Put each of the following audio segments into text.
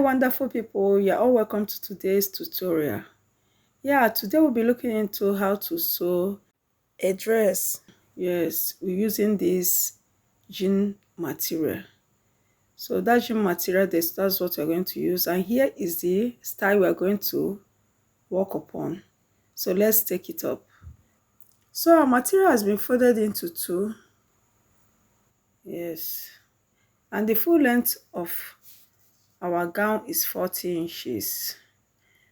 wonderful people, you're all welcome to today's tutorial. Today we'll be looking into how to sew a dress. Yes, we're using this jean material. So that jean material, that's what we're going to use, and here is the style we're going to work upon. So let's take it up. So our material has been folded into two. Yes, and the full length of our gown is 40 inches.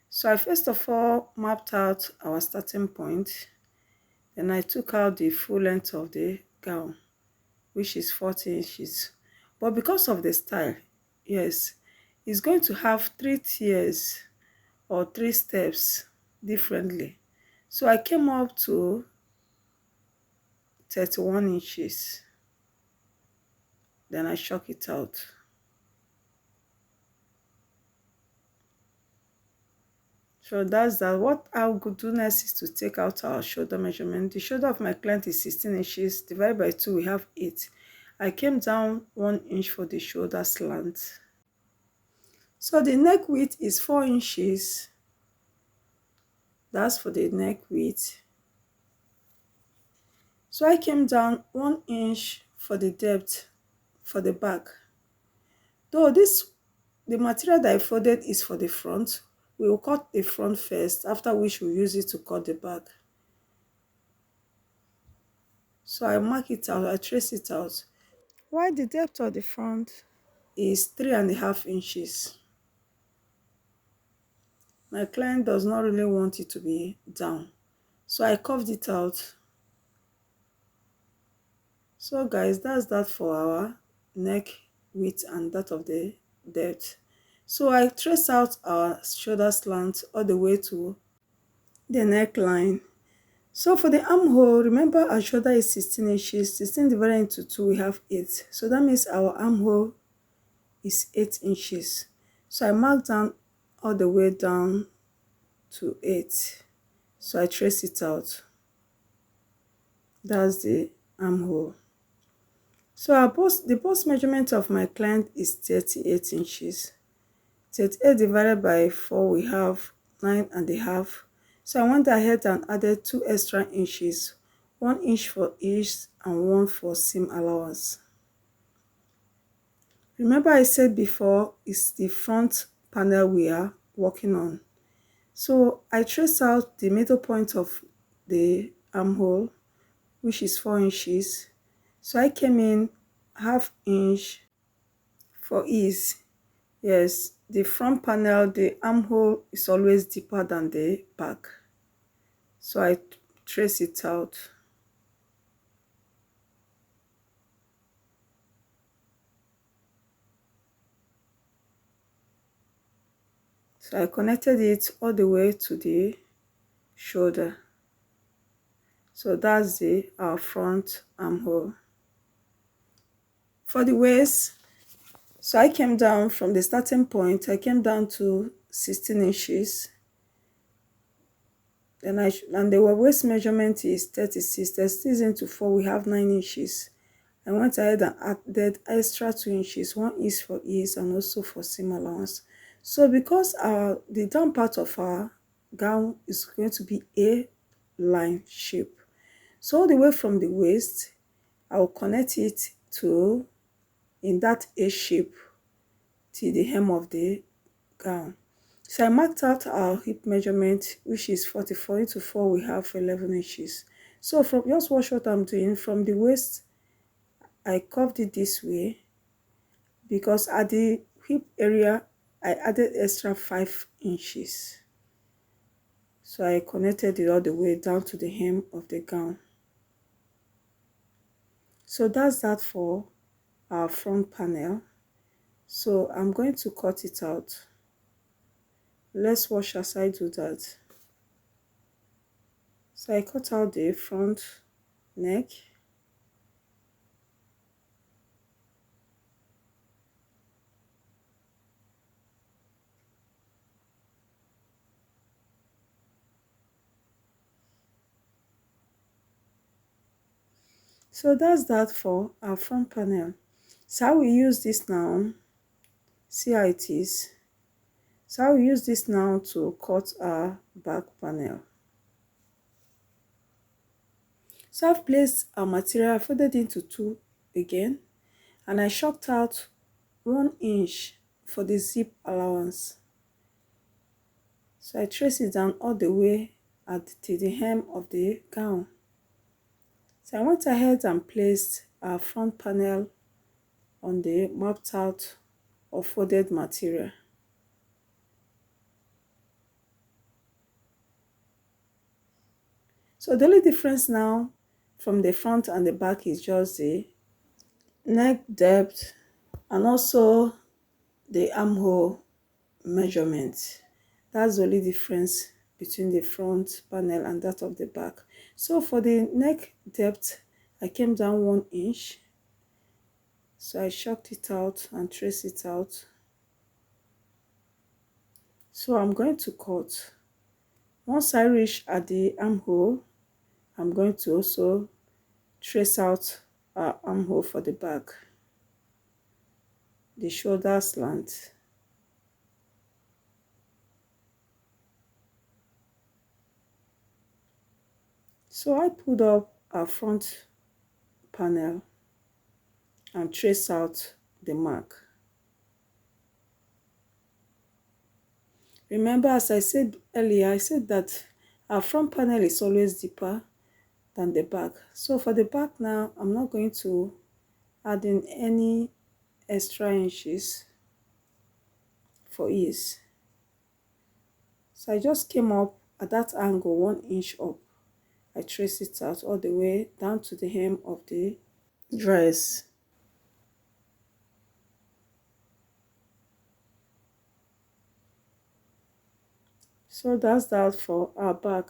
So I first of all mapped out our starting point, then I took out the full length of the gown, which is 40 inches. But because of the style, yes, it's going to have 3 tiers or 3 steps differently. So I came up to 31 inches, then I shook it out. So that's that. What I will do next is to take out our shoulder measurement. The shoulder of my client is 16 inches. Divided by 2, we have 8. I came down 1 inch for the shoulder slant. So the neck width is 4 inches. That's for the neck width. So I came down 1 inch for the depth for the back. Though the material that I folded is for the front, we will cut the front first, after which we'll use it to cut the back. So I mark it out, I trace it out. While the depth of the front is 3.5 inches. My client does not really want it to be down, so I curved it out. So guys, that's that for our neck width and that of the depth. So I trace out our shoulder slant all the way to the neckline. So for the armhole, remember our shoulder is 16 inches. 16 divided into 2, we have 8. So that means our armhole is 8 inches. So I mark down all the way down to 8. So I trace it out. That's the armhole. So the bust measurement of my client is 38 inches. 38 divided by 4, we have 9.5. So I went ahead and added 2 extra inches, 1 inch for each and 1 for seam allowance. Remember I said before, it's the front panel we are working on. So I trace out the middle point of the armhole, which is 4 inches. So I came in ½ inch for ease. Yes, the front panel, the armhole is always deeper than the back. So I trace it out. So I connected it all the way to the shoulder. So that's our front armhole. For the waist, so I came down from the starting point, I came down to 16 inches. Then and the waist measurement is 36. 36 into 4, we have 9 inches. I went ahead and added extra 2 inches. 1 is for ease and also for seam allowance. So because the down part of our gown is going to be a line shape, so all the way from the waist, I will connect it to in that A shape till the hem of the gown. So I marked out our hip measurement, which is 44 into 4, we have 11 inches. So just watch what I'm doing. From the waist, I curved it this way because at the hip area, I added extra 5 inches. So I connected it all the way down to the hem of the gown. So that's that for our front panel. So I'm going to cut it out. Let's watch as I do that. So I cut out the front neck. So that's that for our front panel. So how we use this now, see how it is. So I'll use this now to cut our back panel. So I've placed our material, folded into two again, and I chalked out 1 inch for the zip allowance. So I trace it down all the way to the hem of the gown. So I went ahead and placed our front panel on the marked out or folded material. So the only difference now from the front and the back is just the neck depth and also the armhole measurement. That's the only difference between the front panel and that of the back. So for the neck depth, I came down 1 inch. So I chalked it out and traced it out. So I'm going to cut. Once I reach at the armhole, I'm going to also trace out our armhole for the back, the shoulder slant. So I put up our front panel and trace out the mark. Remember, as I said earlier, I said that our front panel is always deeper than the back. So for the back now, I'm not going to add in any extra inches for ease. So I just came up at that angle 1 inch up. I trace it out all the way down to the hem of the dress. So that's that for our back.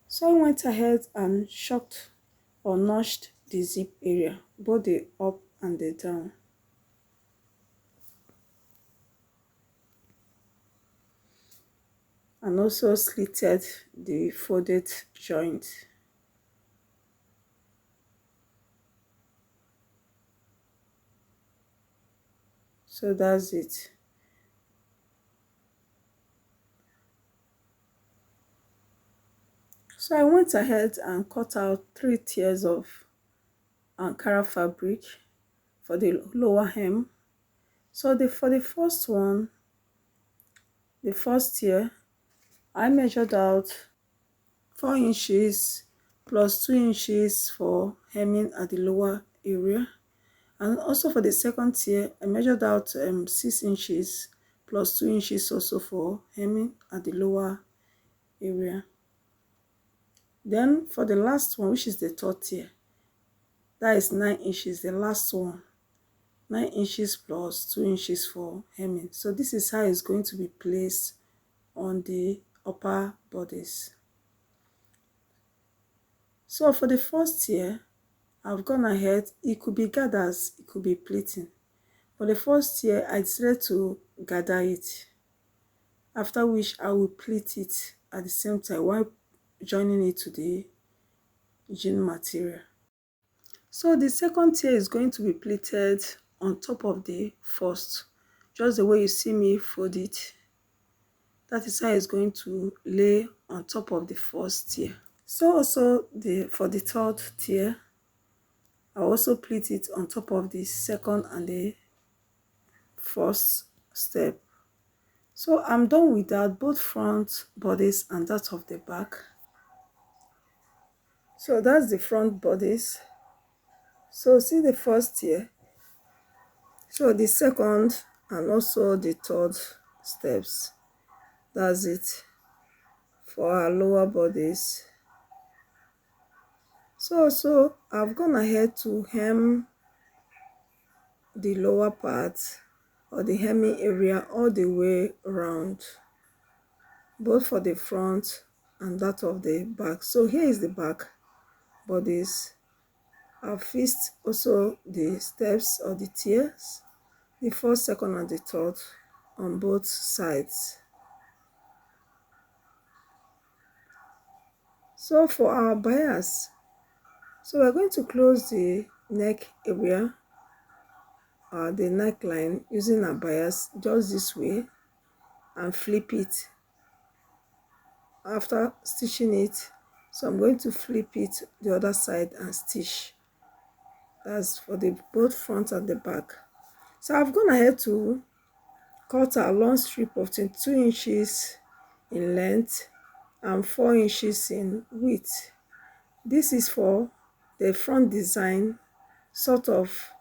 So I went ahead and chalked or notched the zip area, both the up and the down. And also slitted the folded joint. So that's it. So I went ahead and cut out 3 tiers of Ankara fabric for the lower hem. So for the first one, the first tier, I measured out 4 inches plus 2 inches for hemming at the lower area. And also for the second tier, I measured out 6 inches plus 2 inches also for hemming at the lower area. Then for the last one, which is the third tier, that is 9 inches, the last one. 9 inches plus 2 inches for hemming. So this is how it's going to be placed on the upper bodice. So for the first tier, I've gone ahead. It could be gathers, it could be pleating. For the first tier, I decided to gather it, after which I will pleat it at the same time while joining it to the jean material. So the second tier is going to be pleated on top of the first, just the way you see me fold it. That is how it's going to lay on top of the first tier. So also for the third tier, I also pleat it on top of the second and the first step. So I'm done with that, both front bodice and that of the back. So that's the front bodice. So see the first tier, so the second and also the third steps. That's it for our lower bodice. So I've gone ahead to hem the lower part or the hemming area all the way around, both for the front and that of the back. So here is the back bodice. I've fixed also the steps or the tiers, the first, second and the third on both sides. So for our bias, so we're going to close the neck area, the neckline, using a bias just this way, and flip it after stitching it. So I'm going to flip it the other side and stitch. That's for the both front and the back. So I've gone ahead to cut a long strip of 22 inches in length and 4 inches in width. This is for the front design, sort of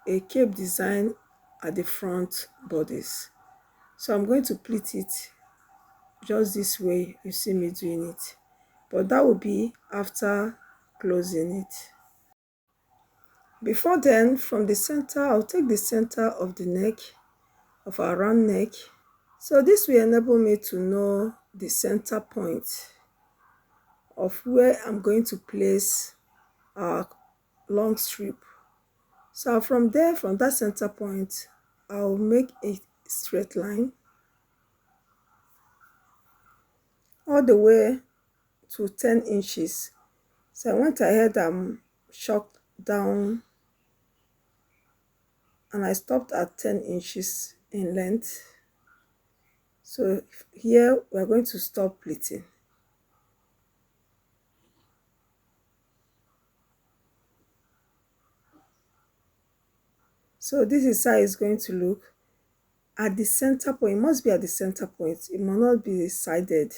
a cape design at the front bodice. So I'm going to pleat it just this way you see me doing it, but that will be after closing it. Before then, from the center, I'll take the center of the neck, of our round neck. So this will enable me to know the center point of where I'm going to place our long strip. So from there, from that center point, I'll make a straight line all the way to 10 inches. So I went ahead and shocked down and I stopped at 10 inches in length. So here we're going to stop pleating. So this is how it's going to look at the center point. It must be at the center point. It must not be sided.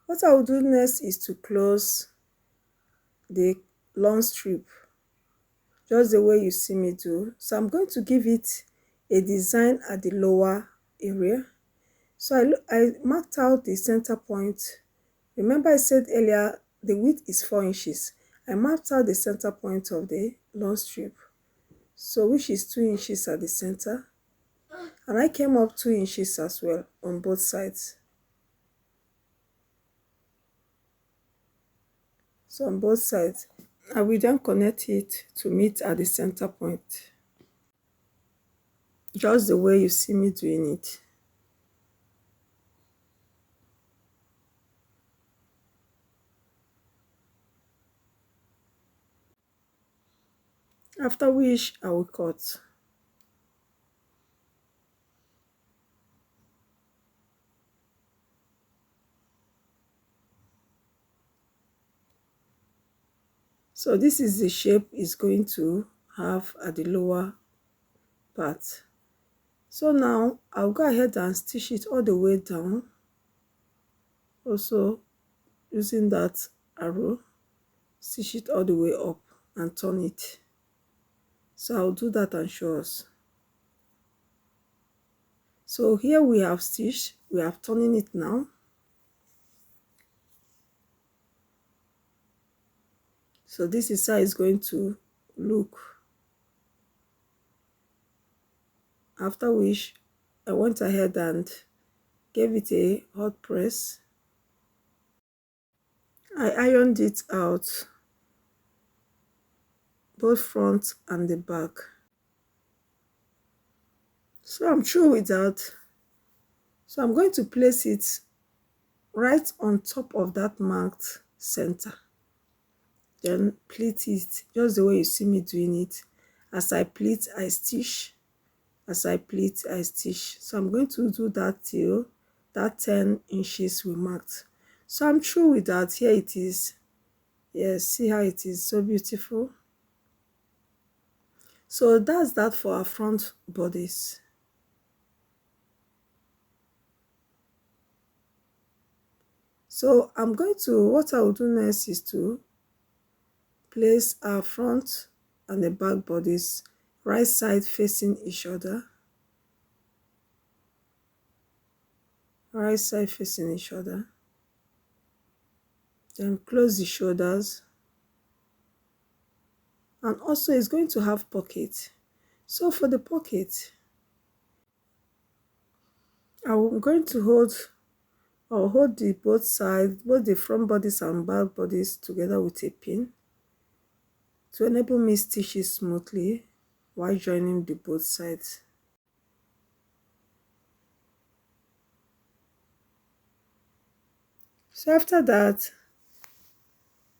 What I will do next is to close the long strip just the way you see me do. So I'm going to give it a design at the lower area. So I marked out the center point. Remember I said earlier the width is 4 inches. I marked out the center point of the long strip, so which is 2 inches at the center, and I came up 2 inches as well on both sides. So on both sides, I will then connect it to meet at the center point, just the way you see me doing it. After which I will cut. So this is the shape it's going to have at the lower part. So now I'll go ahead and stitch it all the way down, also using that arrow, stitch it all the way up and turn it. So I'll do that and show us. So here we have stitched, we have turning it now. So this is how it's going to look. After which I went ahead and gave it a hot press. I ironed it out, both front and the back. So I'm through with that. So I'm going to place it right on top of that marked center. Then pleat it just the way you see me doing it. As I pleat, I stitch. As I pleat, I stitch. So I'm going to do that till that 10 inches we marked. So I'm through with that. Here it is. Yes, see how it is so beautiful. So that's that for our front bodice. So I'm going to, what I will do next is to place our front and the back bodice right side facing each other. Right side facing each other. Then close the shoulders. And also it's going to have pocket. So for the pocket, I'm going to hold the both sides, both the front bodice and back bodice together with a pin to enable me stitch it smoothly while joining the both sides. So after that,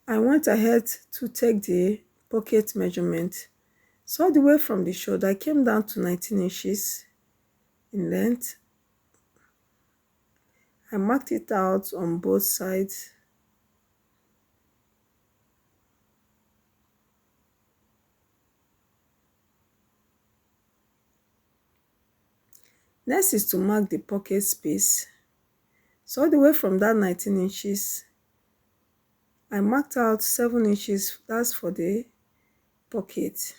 I went ahead to take the pocket measurement. So all the way from the shoulder, I came down to 19 inches in length. I marked it out on both sides. Next is to mark the pocket space. So all the way from that 19 inches, I marked out 7 inches, that's for the pocket.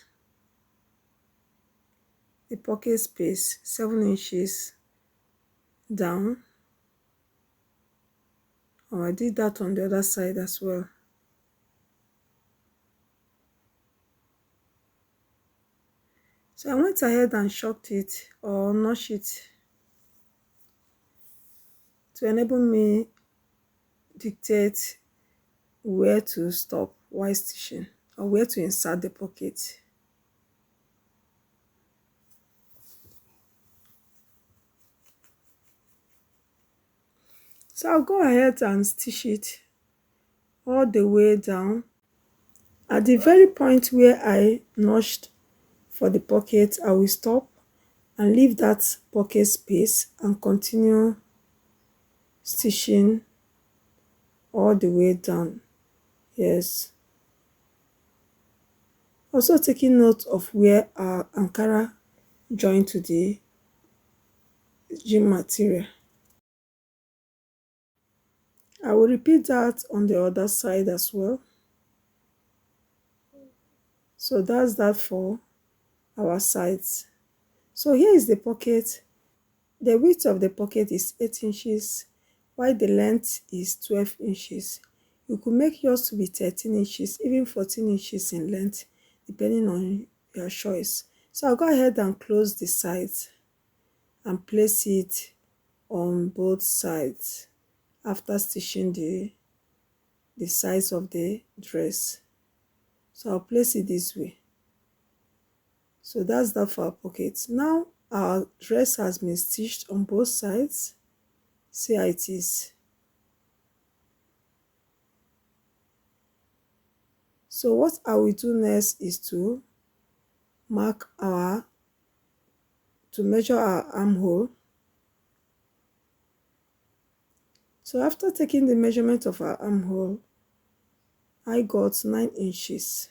The pocket space, 7 inches down. Oh, I did that on the other side as well. So I went ahead and chalked it or notched it to enable me dictate where to stop while stitching or where to insert the pocket. So I'll go ahead and stitch it all the way down. At the very point where I notched for the pocket, I will stop and leave that pocket space and continue stitching all the way down. Yes. Also taking note of where our Ankara joined to the jean material. I will repeat that on the other side as well. So that's that for our sides. So here is the pocket. The width of the pocket is 8 inches, while the length is 12 inches. You could make yours to be 13 inches, even 14 inches in length, depending on your choice. So I'll go ahead and close the sides and place it on both sides after stitching the sides of the dress. So I'll place it this way. So that's that for our pocket. Now our dress has been stitched on both sides. See how it is. So what I will do next is to measure our armhole. So after taking the measurement of our armhole, I got 9 inches.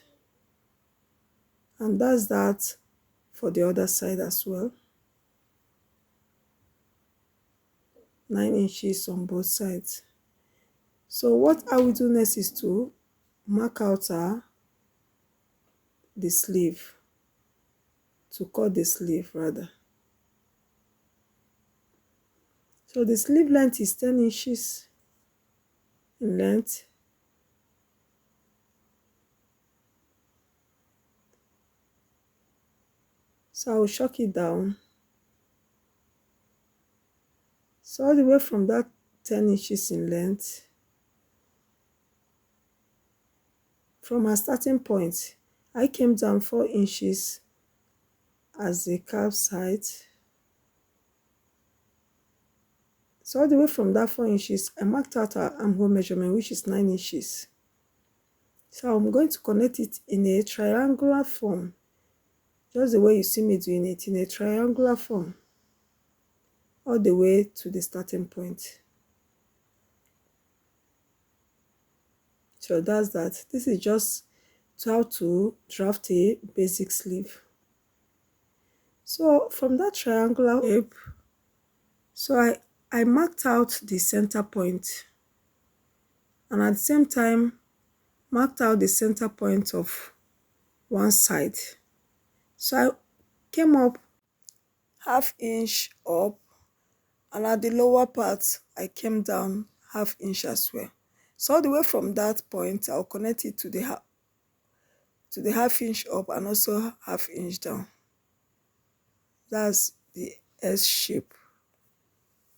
And that's that for the other side as well. 9 inches on both sides. So what I will do next is to mark out the sleeve, to cut the sleeve rather. So the sleeve length is 10 inches in length. So I will chalk it down. So all the way from that 10 inches in length, from our starting point, I came down 4 inches as the calf's height. So all the way from that 4 inches, I marked out our armhole measurement, which is 9 inches. So I'm going to connect it in a triangular form, just the way you see me doing it, in a triangular form, all the way to the starting point. So that's that. This is just how to draft a basic sleeve. So from that triangular shape, so I marked out the center point, and at the same time marked out the center point of one side. So I came up ½ inch up, and at the lower part I came down ½ inch as well. So all the way from that point, I'll connect it to the ½ inch up and also ½ inch down. That's the S shape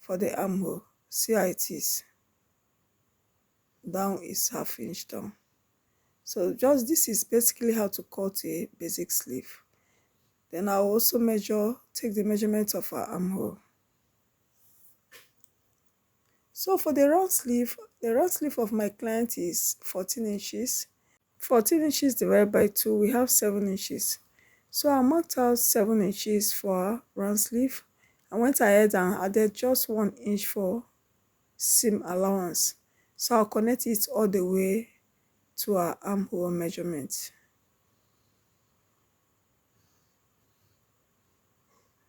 for the armhole. See how it is. Down is ½ inch down. So just this is basically how to cut a basic sleeve. Then I'll also take the measurement of our armhole. So for the round sleeve of my client is 14 inches. 14 inches divided by 2, we have 7 inches. So I marked out 7 inches for round sleeve. I went ahead and added just 1 inch for seam allowance. So I'll connect it all the way to our armhole measurement.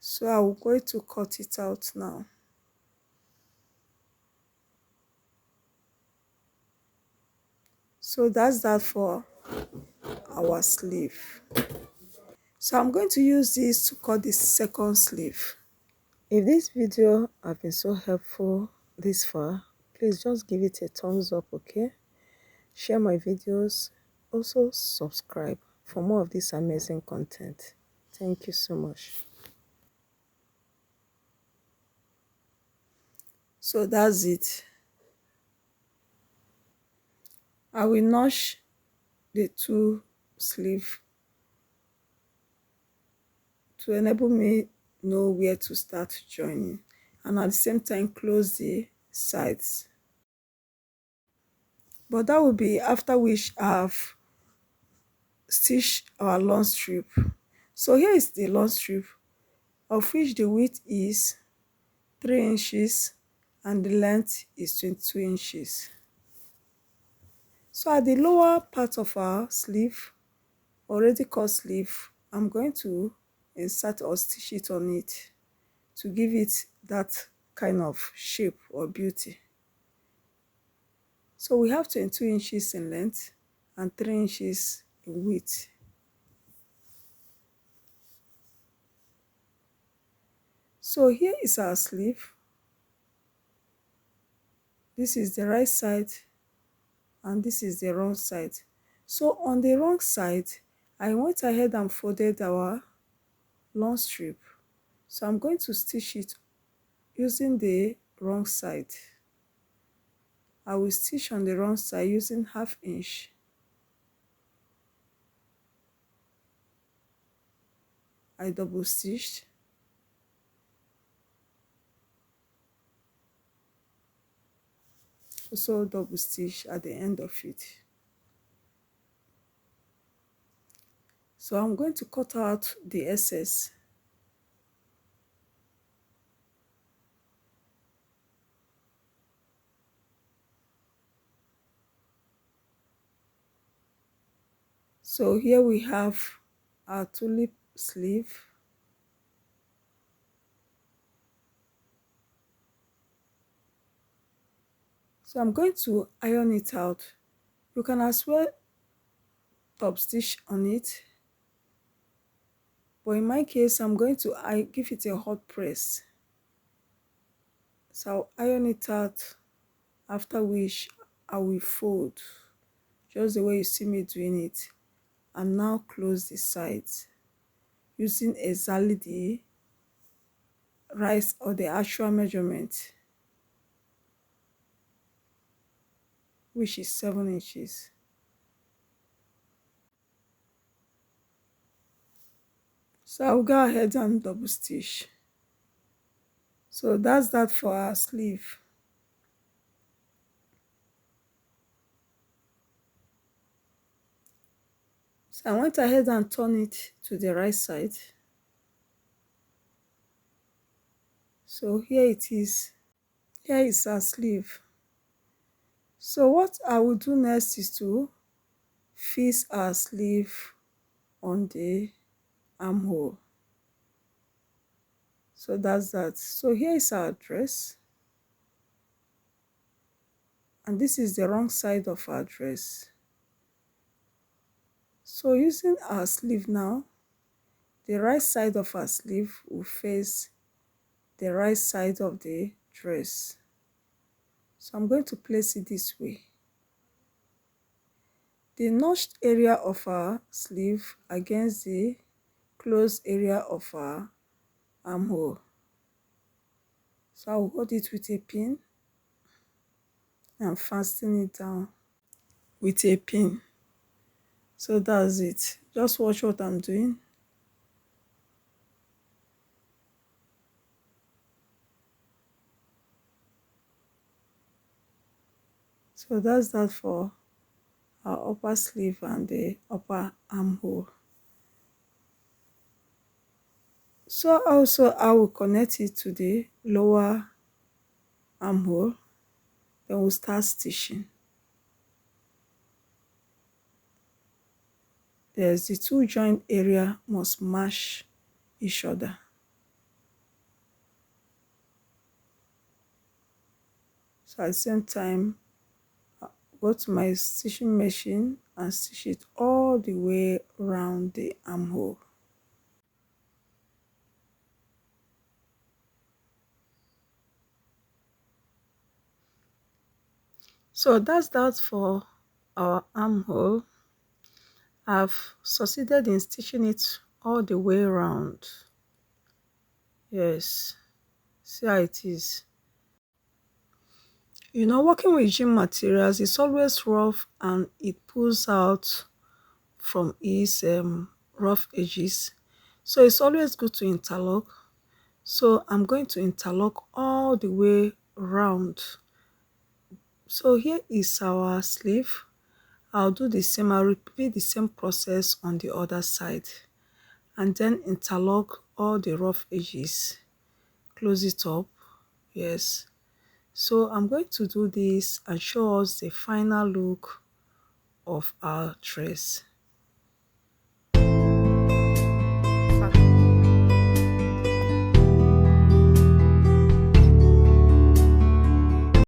So I'm going to cut it out now. So that's that for our sleeve. So I'm going to use this to cut the second sleeve. If this video has been so helpful this far, please just give it a thumbs up, okay? Share my videos. Also subscribe for more of this amazing content. Thank you so much. So that's it. I will notch the two sleeve to enable me know where to start joining, and at the same time close the sides. But that will be after which I've stitched our long strip. So here is the long strip, of which the width is 3 inches and the length is 22 inches. So at the lower part of our sleeve, already cut sleeve, I'm going to insert or stitch it on it to give it that kind of shape or beauty. So we have 22 inches in length and 3 inches in width. So here is our sleeve. This is the right side and this is the wrong side. So on the wrong side, I went ahead and folded our long strip. So I'm going to stitch it using the wrong side. I will stitch on the wrong side using 1/2 inch. I double stitched. Also double stitch at the end of it. So I'm going to cut out the excess. So here we have our tulip sleeve. So I'm going to iron it out. You can as well top stitch on it, but in my case I'm going to give it a hot press. So I'll iron it out, after which I will fold just the way you see me doing it, and now close the sides using exactly the right or the actual measurement, which is 7 inches. So I'll go ahead and double stitch. So that's that for our sleeve. So I went ahead and turned it to the right side. So here it is. Here is our sleeve. So what I will do next is to fix our sleeve on the armhole. So that's that. So here is our dress, and this is the wrong side of our dress. So using our sleeve now, the right side of our sleeve will face the right side of the dress. So I'm going to place it this way. The notched area of our sleeve against the closed area of our armhole. So I'll hold it with a pin and fasten it down with a pin. So that's it. Just watch what I'm doing. So that's that for our upper sleeve and the upper armhole. So also I will connect it to the lower armhole Then we'll start stitching. There's the two joint area must match each other. So at the same time, go to my stitching machine and stitch it all the way around the armhole. So that's that for our armhole. I've succeeded in stitching it all the way around. Yes, see how it is. You know, working with gym materials is always rough and it pulls out from its rough edges. So it's always good to interlock. So I'm going to interlock all the way around. So here is our sleeve. I'll do the same, I'll repeat the same process on the other side and then interlock all the rough edges. Close it up. Yes. So I'm going to do this and show us the final look of our dress.